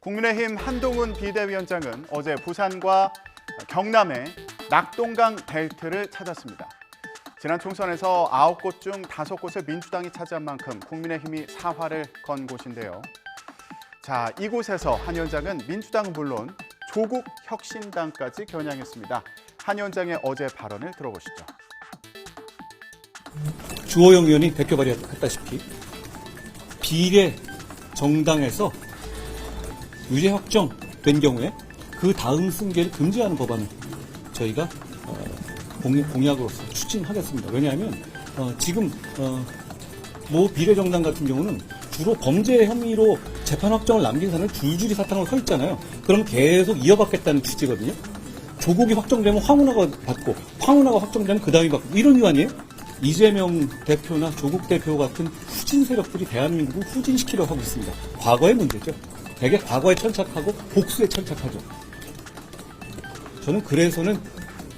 국민의힘 한동훈 비대위원장은 어제 부산과 경남의 낙동강 벨트를 찾았습니다. 지난 총선에서 9곳 중 5곳을 민주당이 차지한 만큼 국민의힘이 사활을 건 곳인데요. 자, 이곳에서 한 위원장은 민주당은 물론 조국 혁신당까지 겨냥했습니다. 한 위원장의 어제 발언을 들어보시죠. 주호영 의원이 대표 발의했다시피 비례 정당에서 유죄 확정된 경우에 그 다음 승계를 금지하는 법안을 저희가 공약으로서 추진하겠습니다. 왜냐하면 지금 모 비례 정당 같은 경우는 주로 범죄 혐의로 재판 확정을 남긴 사람을 줄줄이 사탕을 서 있잖아요. 그럼 계속 이어받겠다는 취지거든요. 조국이 확정되면 황운하가 받고 황운하가 확정되면 그 다음이 받고 이런 이유아니에요? 이재명 대표나 조국 대표 같은 후진 세력들이 대한민국을 후진시키려고 하고 있습니다. 과거의 문제죠. 대개 과거에 천착하고 복수에 천착하죠. 저는 그래서는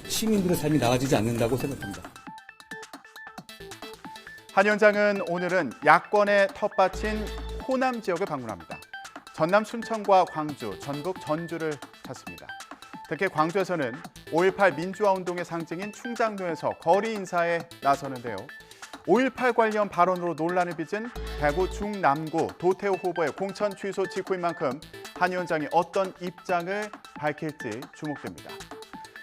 시민들의 삶이 나아지지 않는다고 생각합니다. 한 위원장은 오늘은 야권의 텃밭인 호남 지역을 방문합니다. 전남 순천과 광주, 전북 전주를 찾습니다. 특히 광주에서는 5.18 민주화 운동의 상징인 충장로에서 거리 인사에 나서는데요. 5.18 관련 발언으로 논란을 빚은 대구 중남구 도태우 후보의 공천 취소 직후인 만큼 한 위원장이 어떤 입장을 밝힐지 주목됩니다.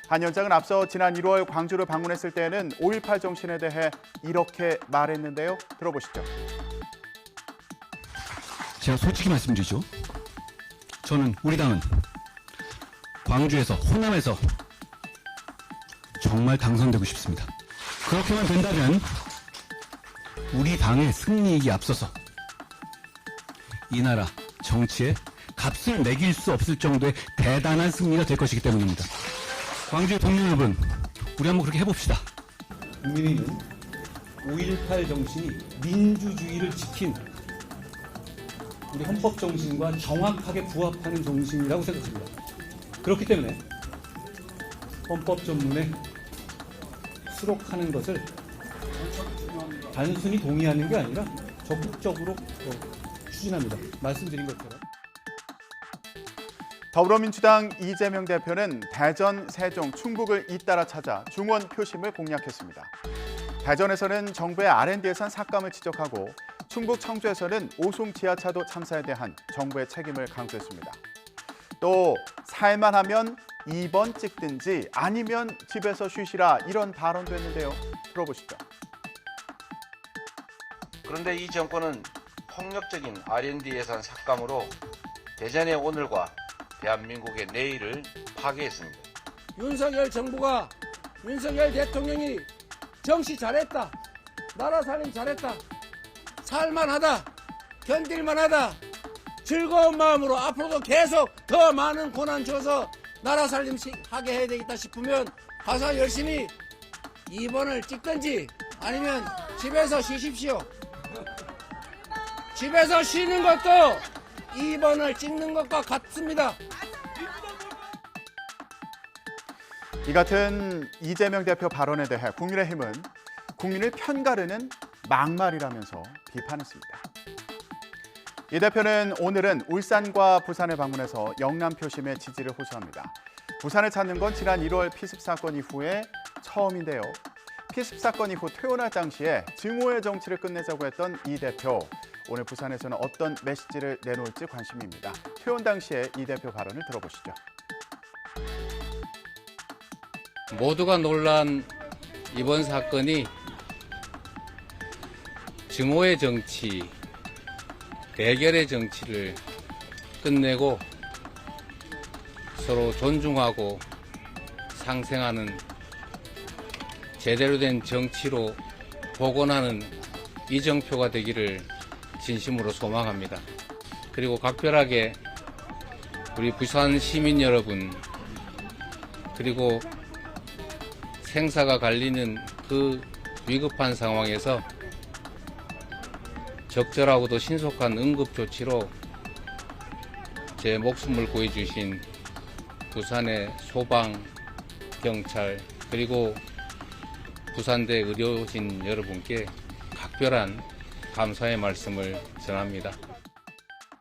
한 위원장은 앞서 지난 1월 광주를 방문했을 때에는 5.18 정신에 대해 이렇게 말했는데요. 들어보시죠. 제가 솔직히 말씀드리죠. 저는 우리 당은 광주에서 호남에서 정말 당선되고 싶습니다. 그렇게만 된다면 우리 당의 승리이기 앞서서 이 나라 정치에 값을 매길 수 없을 정도의 대단한 승리가 될 것이기 때문입니다. 광주의 동료 여러분, 우리 한번 그렇게 해봅시다. 국민의힘은 5.18 정신이 민주주의를 지킨 우리 헌법 정신과 정확하게 부합하는 정신이라고 생각합니다. 그렇기 때문에 헌법 전문에 수록하는 것을 단순히 동의하는 게 아니라 적극적으로 추진합니다. 말씀드린 것처럼. 더불어민주당 이재명 대표는 대전, 세종, 충북을 잇따라 찾아 중원 표심을 공략했습니다. 대전에서는 정부의 R&D 예산 삭감을 지적하고 충북 청주에서는 오송 지하차도 참사에 대한 정부의 책임을 강조했습니다. 또 살만하면 2번 찍든지 아니면 집에서 쉬시라 이런 발언도 했는데요. 들어보시죠. 그런데 이 정권은 폭력적인 R&D 예산 삭감으로 대전의 오늘과 대한민국의 내일을 파괴했습니다. 윤석열 정부가 윤석열 대통령이 정치 잘했다. 나라 살림 잘했다. 살만하다. 견딜만하다. 즐거운 마음으로 앞으로도 계속 더 많은 고난 줘서 나라 살림 하게 해야 되겠다 싶으면 가서 열심히 2번을 찍든지 아니면 집에서 쉬십시오. 집에서 쉬는 것도 2번을 찍는 것과 같습니다. 이 같은 이재명 대표 발언에 대해 국민의힘은 국민을 편가르는 막말이라면서 비판했습니다. 이 대표는 오늘은 울산과 부산을 방문해서 영남 표심의 지지를 호소합니다. 부산을 찾는 건 지난 1월 피습 사건 이후에 처음인데요. 피습 사건 이후 퇴원할 당시에 증오의 정치를 끝내자고 했던 이 대표. 오늘 부산에서는 어떤 메시지를 내놓을지 관심입니다. 퇴원 당시에 이 대표 발언을 들어보시죠. 모두가 놀란 이번 사건이 증오의 정치, 대결의 정치를 끝내고 서로 존중하고 상생하는 제대로 된 정치로 복원하는 이정표가 되기를 진심으로 소망합니다. 그리고 각별하게 우리 부산 시민 여러분, 그리고 생사가 갈리는 그 위급한 상황에서 적절하고도 신속한 응급조치로 제 목숨을 구해주신 부산의 소방, 경찰, 그리고 부산대 의료진 여러분께 각별한 감사의 말씀을 전합니다.